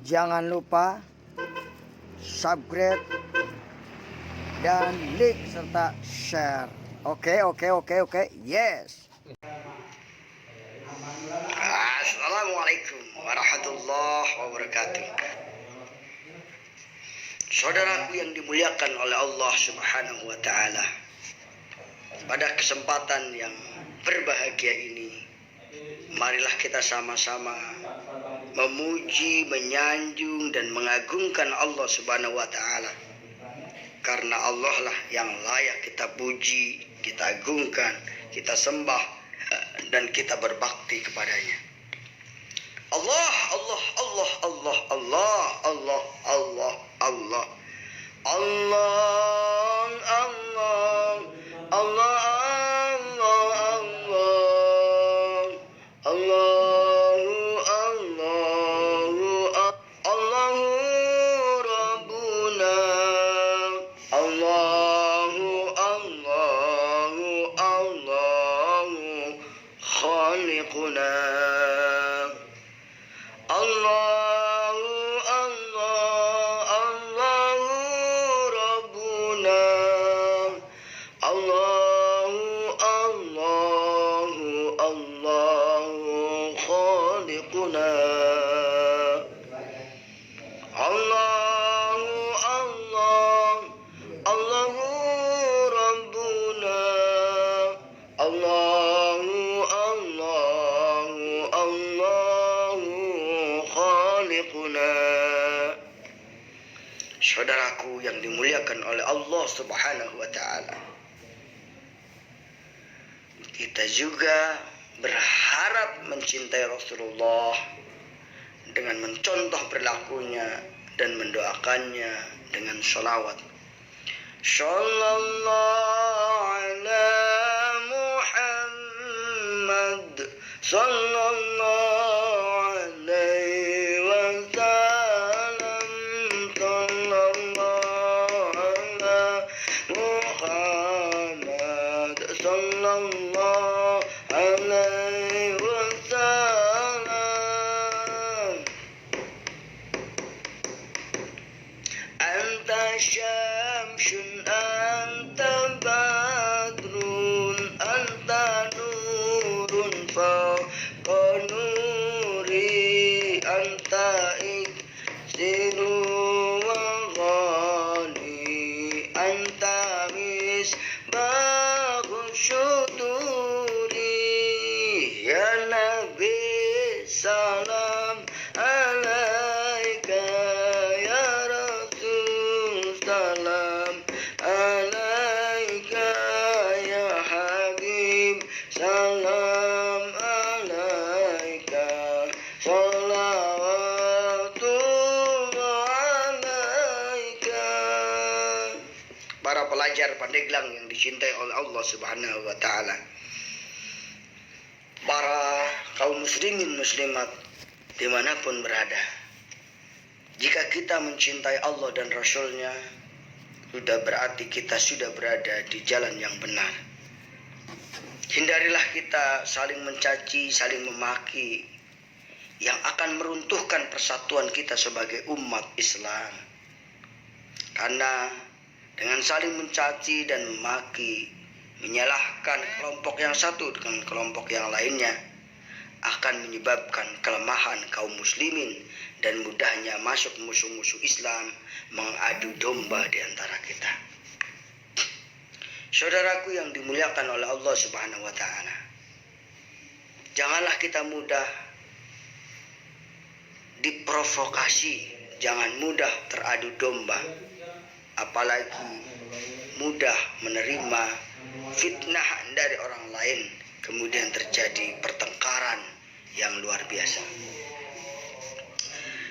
Jangan lupa subscribe dan like serta share. Oke. Yes. Assalamualaikum warahmatullahi wabarakatuh. Saudaraku yang dimuliakan oleh Allah Subhanahu wa taala. Pada kesempatan yang berbahagia ini, marilah kita sama-sama memuji, menyanjung dan mengagungkan Allah Subhanahu wa taala. Karena Allah lah yang layak kita puji, kita agungkan, kita sembah dan kita berbakti kepadanya. Allah, Allah, Allah, Allah, Allah, Allah, Allah, Allah, Allah, Allah, Allah, Allah, Allahu, Allahu, Allahu Rabbuna, Allahu, Allahu, Allahu Khaliquna. Allahu, Allah, Allahu Rabbuna, Allahu, Allahu, Allahu Khaliquna. Allahu, Allah, Allahu Rabbuna, Allahu, Allahu, Allahu Khaliquna. Saudaraku yang dimuliakan oleh Allah Subhanahu wa taala, kita juga berharap mencintai Rasulullah dengan mencontoh perilakunya dan mendoakannya dengan sholawat. Sallallahu ala Muhammad, sallallahu alaihi wasallam, sallallahu ala Muhammad, sallallahu alaihi wasallam. Anta syamsun, anta badrun, anta nurun fawqa nuri, anta iksiru wa ghali, anta misbahu syuduri. Ya Nabi salam alaika, ya Rasul salam alaika, ya Habib salam alaika, salawatullah alaika. Para pelajar Pandeglang yang dicintai oleh Allah Subhanahu wa taala, para kaum muslimin muslimat dimanapun berada, jika kita mencintai Allah dan Rasulnya, sudah berarti kita sudah berada di jalan yang benar. Hindarilah kita saling mencaci, saling memaki, yang akan meruntuhkan persatuan kita sebagai umat Islam. Karena dengan saling mencaci dan memaki, menyalahkan kelompok yang satu dengan kelompok yang lainnya, akan menyebabkan kelemahan kaum muslimin dan mudahnya masuk musuh-musuh Islam mengadu domba di antara kita. Saudaraku yang dimuliakan oleh Allah Subhanahu wa taala, janganlah kita mudah diprovokasi, jangan mudah teradu domba, apalagi mudah menerima fitnah dari orang lain, kemudian terjadi pertengkaran yang luar biasa.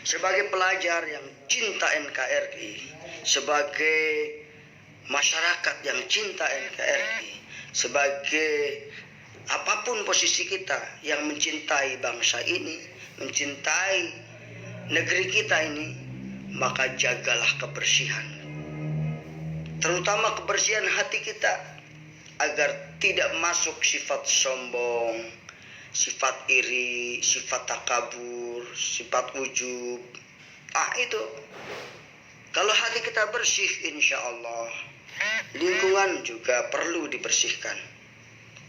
Sebagai pelajar yang cinta NKRI, sebagai masyarakat yang cinta NKRI, sebagai apapun posisi kita yang mencintai bangsa ini, mencintai negeri kita ini, maka jagalah kebersihan, terutama kebersihan hati kita, agar tidak masuk sifat sombong, sifat iri, sifat takabur, sifat ujub, Itu kalau hati kita bersih, insya Allah lingkungan juga perlu dibersihkan.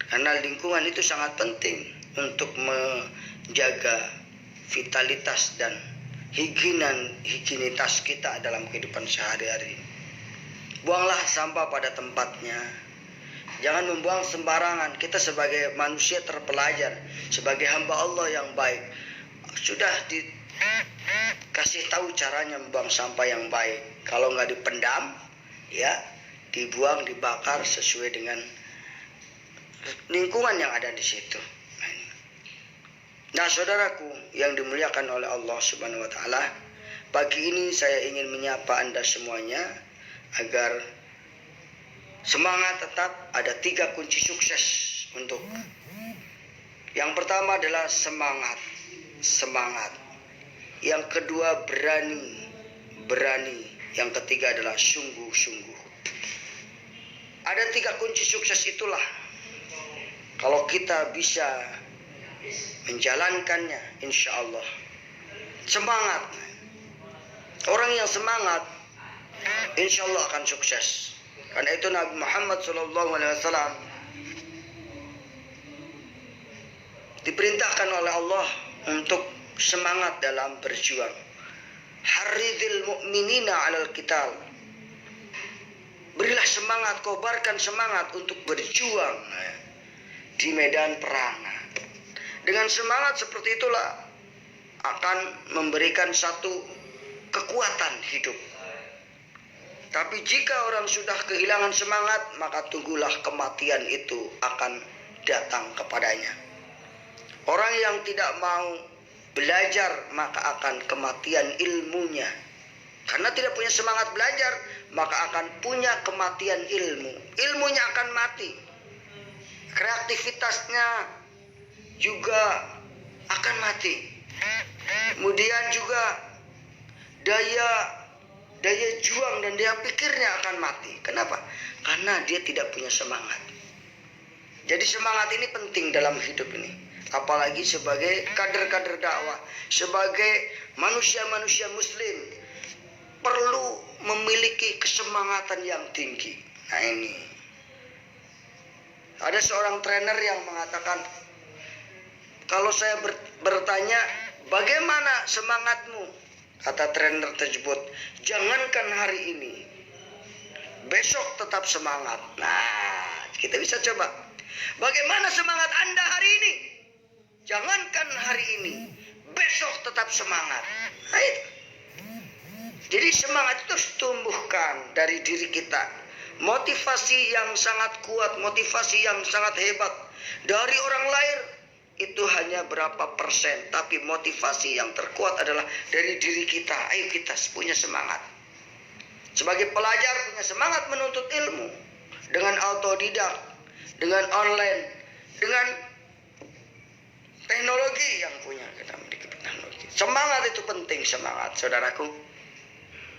Karena lingkungan itu sangat penting untuk menjaga vitalitas dan higienitas kita dalam kehidupan sehari-hari. Buanglah sampah pada tempatnya. Jangan membuang sembarangan. Kita sebagai manusia terpelajar, sebagai hamba Allah yang baik, sudah dikasih tahu caranya membuang sampah yang baik. Kalau nggak dipendam, ya dibuang, dibakar sesuai dengan lingkungan yang ada di situ. Nah, saudaraku yang dimuliakan oleh Allah Subhanahu wa taala, pagi ini saya ingin menyapa Anda semuanya agar semangat tetap. Ada 3 kunci sukses untuk. Yang pertama adalah semangat. Yang kedua berani. Yang ketiga adalah sungguh-sungguh. Ada 3 kunci sukses itulah. Kalau kita bisa menjalankannya, insya Allah semangat. Orang yang semangat, insya Allah akan sukses. Karena itu Nabi Muhammad SAW diperintahkan oleh Allah untuk semangat dalam berjuang. Harridil mu'minina 'alal qital. Berilah semangat, kobarkan semangat untuk berjuang di medan perang. Dengan semangat seperti itulah akan memberikan satu kekuatan hidup. Tapi jika orang sudah kehilangan semangat, maka tunggulah kematian itu akan datang kepadanya. Orang yang tidak mau belajar, maka akan kematian ilmunya. Karena tidak punya semangat belajar, maka akan punya kematian ilmu. Ilmunya akan mati. Kreativitasnya juga akan mati. Kemudian juga daya juang dan daya pikirnya akan mati. Kenapa? Karena dia tidak punya semangat. Jadi semangat ini penting dalam hidup ini. Apalagi sebagai kader-kader dakwah, sebagai manusia-manusia muslim, perlu memiliki kesemangatan yang tinggi. Nah ini. Ada seorang trainer yang mengatakan, kalau saya bertanya, bagaimana semangatmu? Kata trainer tersebut, jangankan hari ini, besok tetap semangat. Nah, kita bisa coba. Bagaimana semangat Anda hari ini? Jangankan hari ini, besok tetap semangat. Nah, itu. Jadi semangat itu harus tumbuhkan dari diri kita. Motivasi yang sangat kuat, motivasi yang sangat hebat dari orang lain itu hanya berapa persen, tapi motivasi yang terkuat adalah dari diri kita. Ayo kita punya semangat. Sebagai pelajar punya semangat menuntut ilmu dengan autodidak, dengan online, dengan teknologi yang punya kita memiliki teknologi. Semangat itu penting, semangat, saudaraku.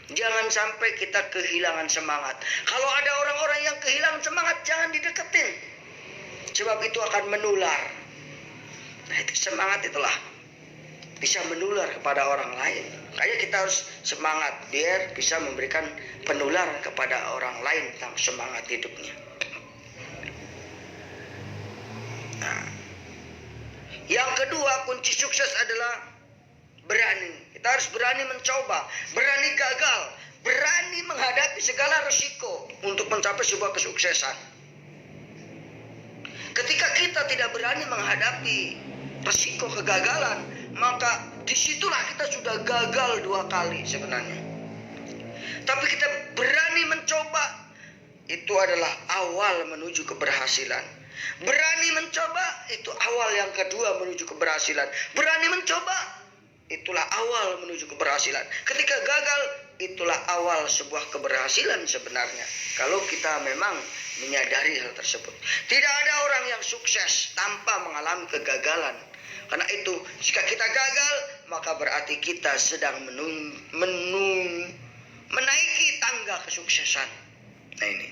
Jangan sampai kita kehilangan semangat. Kalau ada orang-orang yang kehilangan semangat, jangan dideketin. Sebab itu akan menular. Nah, itu semangat itulah bisa menular kepada orang lain. Kayak kita harus semangat biar bisa memberikan penularan kepada orang lain tentang semangat hidupnya. Nah, yang kedua kunci sukses adalah berani. Kita harus berani mencoba, berani gagal, berani menghadapi segala risiko untuk mencapai sebuah kesuksesan. Ketika kita tidak berani menghadapi risiko kegagalan, maka disitulah kita sudah gagal 2 kali sebenarnya. Tapi kita berani mencoba, itu adalah awal menuju keberhasilan. Berani mencoba, itu awal yang kedua menuju keberhasilan. Berani mencoba, itulah awal menuju keberhasilan. Ketika gagal, itulah awal sebuah keberhasilan sebenarnya. Kalau kita memang menyadari hal tersebut. Tidak ada orang yang sukses tanpa mengalami kegagalan. Karena itu, jika kita gagal, maka berarti kita sedang menaiki tangga kesuksesan. Nah ini.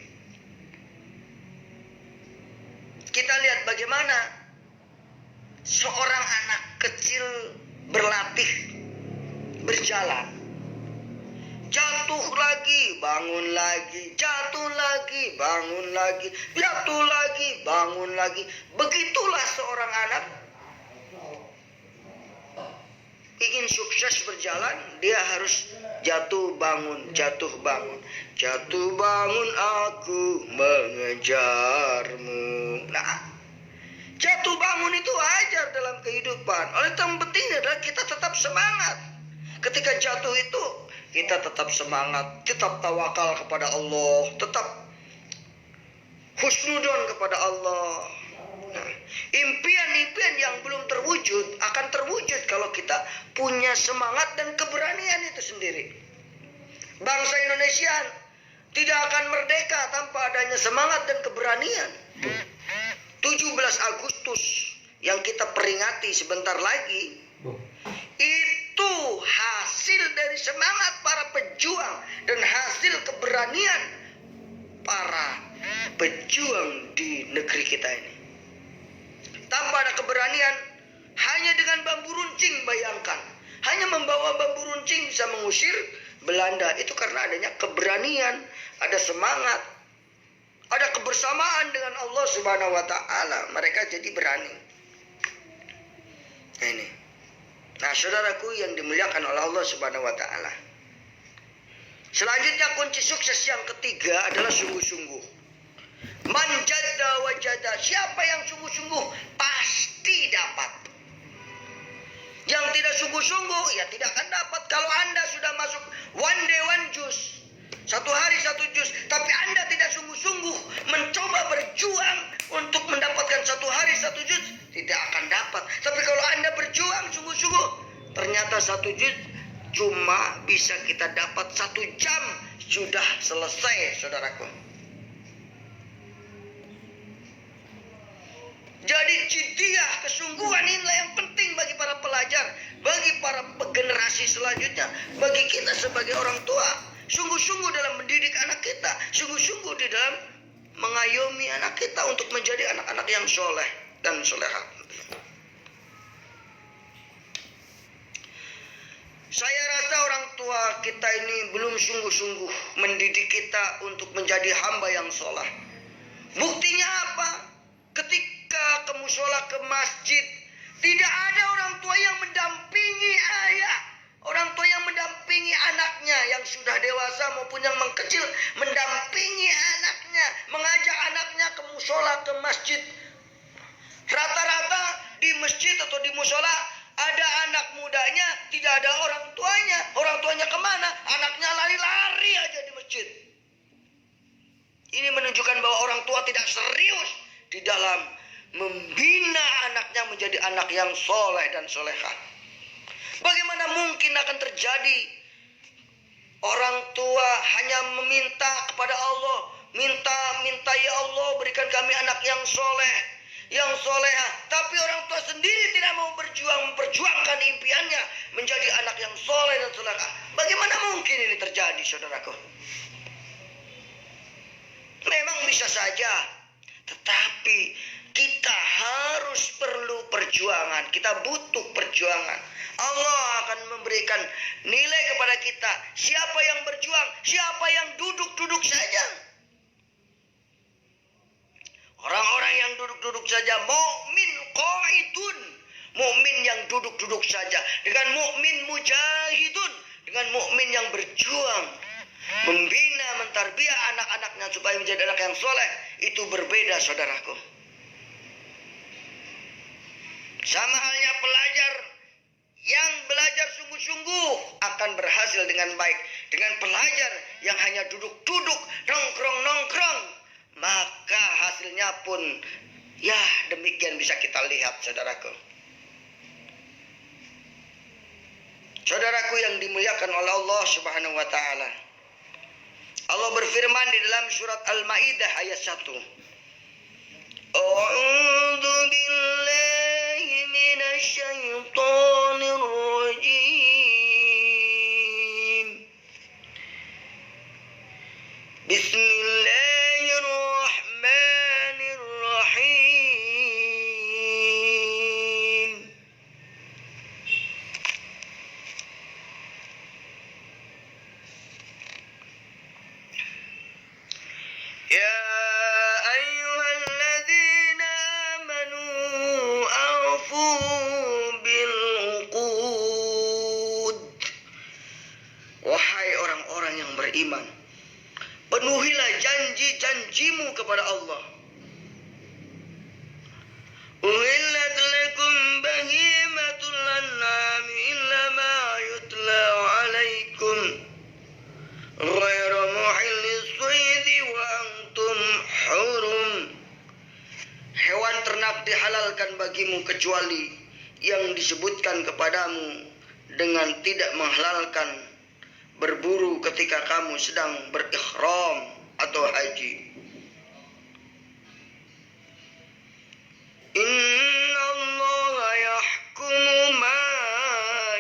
Kita lihat bagaimana seorang anak kecil berlatih berjalan. Jatuh lagi, bangun lagi, jatuh lagi, bangun lagi, jatuh lagi, bangun lagi. Begitulah seorang anak ingin sukses berjalan, dia harus jatuh bangun, jatuh bangun. Jatuh bangun aku mengejarmu. Nah, jatuh bangun itu wajar dalam kehidupan. Oleh itu yang penting adalah kita tetap semangat. Ketika jatuh itu kita tetap semangat, tetap tawakal kepada Allah, tetap husnudon kepada Allah. Nah, impian-impian yang belum terwujud akan terwujud kalau kita punya semangat dan keberanian itu sendiri. Bangsa Indonesia tidak akan merdeka tanpa adanya semangat dan keberanian. 17 Agustus yang kita peringati sebentar lagi itu hasil dari semangat para pejuang dan hasil keberanian para pejuang di negeri kita ini. Tanpa ada keberanian, hanya dengan bambu runcing, bayangkan, hanya membawa bambu runcing bisa mengusir Belanda. Itu karena adanya keberanian, ada semangat, ada kebersamaan dengan Allah Subhanahu wa Ta'ala. Mereka jadi berani. Nah, ini. Nah, saudaraku yang dimuliakan oleh Allah Subhanahu wa Ta'ala. Selanjutnya kunci sukses yang ketiga adalah sungguh-sungguh. Man jadda wajada. Siapa yang sungguh-sungguh pasti dapat. Yang tidak sungguh-sungguh ya tidak akan dapat. Kalau Anda sudah masuk one day one juice, satu hari satu jus, tapi Anda tidak sungguh-sungguh mencoba berjuang untuk mendapatkan satu hari satu jus, tidak akan dapat. Tapi kalau Anda berjuang sungguh-sungguh, ternyata satu jus cuma bisa kita dapat 1 jam, sudah selesai, saudaraku. Jadi jiddiyah, kesungguhan inilah yang penting bagi para pelajar, bagi para generasi selanjutnya, bagi kita sebagai orang tua. Sungguh-sungguh dalam mendidik anak kita, sungguh-sungguh di dalam mengayomi anak kita untuk menjadi anak-anak yang soleh dan solehah. Saya rasa orang tua kita ini belum sungguh-sungguh mendidik kita untuk menjadi hamba yang soleh. Buktinya apa? Ketika ke musola, ke masjid, tidak ada orang tua yang mendampingi ayah, orang tua yang mendampingi anaknya yang sudah dewasa maupun yang mengkecil, mendampingi anaknya, mengajak anaknya ke musola, ke masjid. Rata-rata di masjid atau di musola ada anak mudanya, tidak ada orang tuanya. Orang tuanya kemana? Anaknya lari-lari aja di masjid. Ini menunjukkan bahwa orang tua tidak serius di dalam membina anaknya menjadi anak yang soleh dan solehah. Bagaimana mungkin akan terjadi orang tua hanya meminta kepada Allah, minta ya Allah berikan kami anak yang soleh, yang solehah, tapi orang tua sendiri tidak mau memperjuangkan impiannya menjadi anak yang soleh dan solehah. Bagaimana mungkin ini terjadi, saudaraku? Memang bisa saja, tetapi kita harus perlu perjuangan. Kita butuh perjuangan. Allah akan memberikan nilai kepada kita. Siapa yang berjuang, siapa yang duduk-duduk saja. Orang-orang yang duduk-duduk saja, mukmin qaidun, mukmin yang duduk-duduk saja, dengan mukmin mujahidun, dengan mukmin yang berjuang, membina, mentarbiah anak-anaknya supaya menjadi anak yang soleh, itu berbeda, saudaraku. Sama halnya pelajar yang belajar sungguh-sungguh akan berhasil dengan baik. Dengan pelajar yang hanya duduk-duduk, nongkrong-nongkrong, maka hasilnya pun ya demikian bisa kita lihat, saudaraku. Saudaraku yang dimuliakan oleh Allah Subhanahu wa Ta'ala. Allah berfirman di dalam surat Al-Maidah ayat 1. A'udzu billahi minasy syaithanir rajim. Bismillahirrahmanirrahim. beriman. Penuhilah janji-janjimu kepada Allah. Uhillat lakum bahimatul an'am illa ma yutla alaikum ghairu muhillis saidi wa antum hurum. Hewan ternak dihalalkan bagimu kecuali yang disebutkan kepadamu dengan tidak menghalalkan berburu ketika kamu sedang berikhram atau haji. Inna Allah yahkumu ma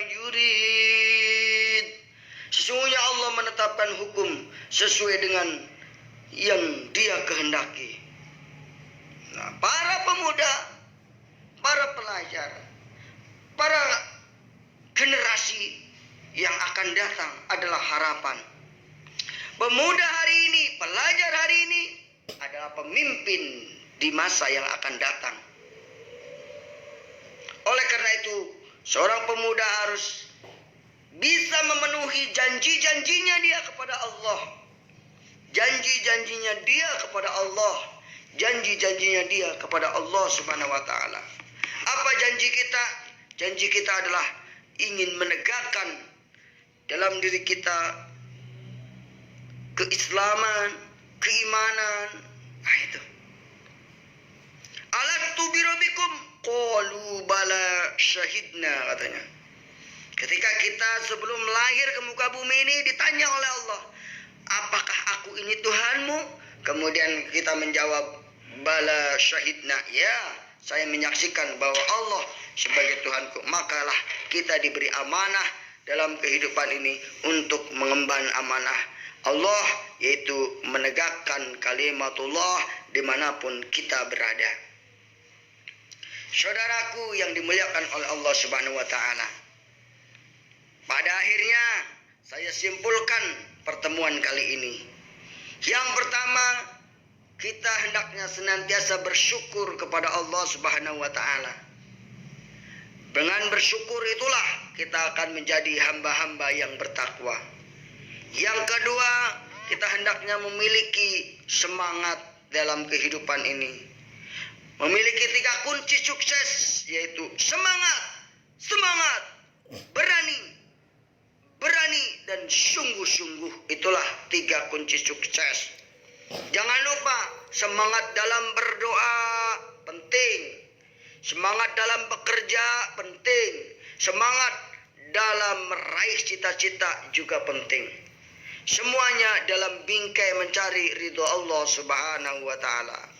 yurid. Sesungguhnya Allah menetapkan hukum sesuai dengan yang Dia kehendaki. Nah, para pemuda, para pelajar, para generasi yang akan datang adalah harapan. Pemuda hari ini, pelajar hari ini adalah pemimpin di masa yang akan datang. Oleh karena itu, seorang pemuda harus bisa memenuhi janji-janjinya dia kepada Allah. Janji-janjinya dia kepada Allah. Janji-janjinya dia kepada Allah Subhanahu wa taala. Apa janji kita? Janji kita adalah ingin menegakkan dalam diri kita keislaman, keimanan. Nah itu. Alastu bi rabbikum qalu bala syahidna, katanya. Ketika kita sebelum lahir ke muka bumi ini ditanya oleh Allah, apakah aku ini Tuhanmu? Kemudian kita menjawab, bala syahidna, ya, saya menyaksikan bahwa Allah sebagai Tuhanku. Makalah kita diberi amanah dalam kehidupan ini untuk mengemban amanah Allah, yaitu menegakkan kalimatullah dimanapun kita berada. Saudaraku yang dimuliakan oleh Allah Subhanahu wa taala, pada akhirnya saya simpulkan pertemuan kali ini. Yang pertama, kita hendaknya senantiasa bersyukur kepada Allah Subhanahu wa taala. Dengan bersyukur itulah kita akan menjadi hamba-hamba yang bertakwa. Yang kedua, kita hendaknya memiliki semangat dalam kehidupan ini. Memiliki 3 kunci sukses, yaitu semangat, berani, dan sungguh-sungguh. Itulah 3 kunci sukses. Jangan lupa, semangat dalam berdoa penting, semangat dalam bekerja penting, semangat dalam meraih cita-cita juga penting. Semuanya dalam bingkai mencari ridho Allah Subhanahu wa taala.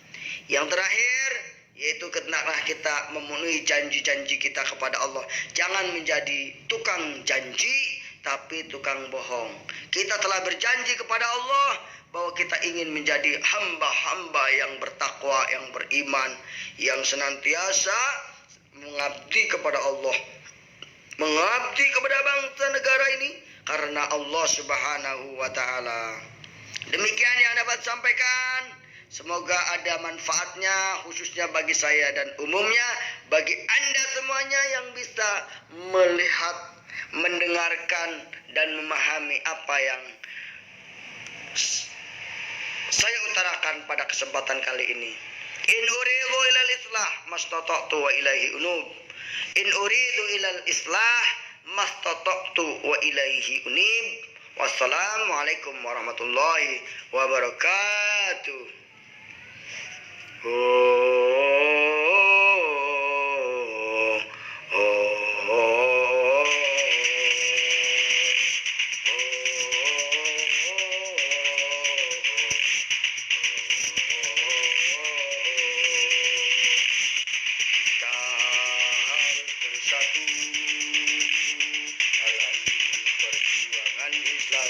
Yang terakhir, yaitu hendaklah kita memenuhi janji-janji kita kepada Allah. Jangan menjadi tukang janji, tapi tukang bohong. Kita telah berjanji kepada Allah bahwa kita ingin menjadi hamba-hamba yang bertakwa, yang beriman, yang senantiasa mengabdi kepada Allah, mengabdi kepada bangsa negara ini karena Allah Subhanahu wa taala. Demikian yang dapat sampaikan. Semoga ada manfaatnya, khususnya bagi saya dan umumnya bagi Anda semuanya yang bisa melihat, mendengarkan dan memahami apa yang saya utarakan pada kesempatan kali ini. In uridu ilal islah mastata'tu wa ilaihi unub. In uridu ilal islah mastata'tu wa ilaihi unib. Wassalamualaikum warahmatullahi wabarakatuh. Bersatu dalam perjuangan Islam.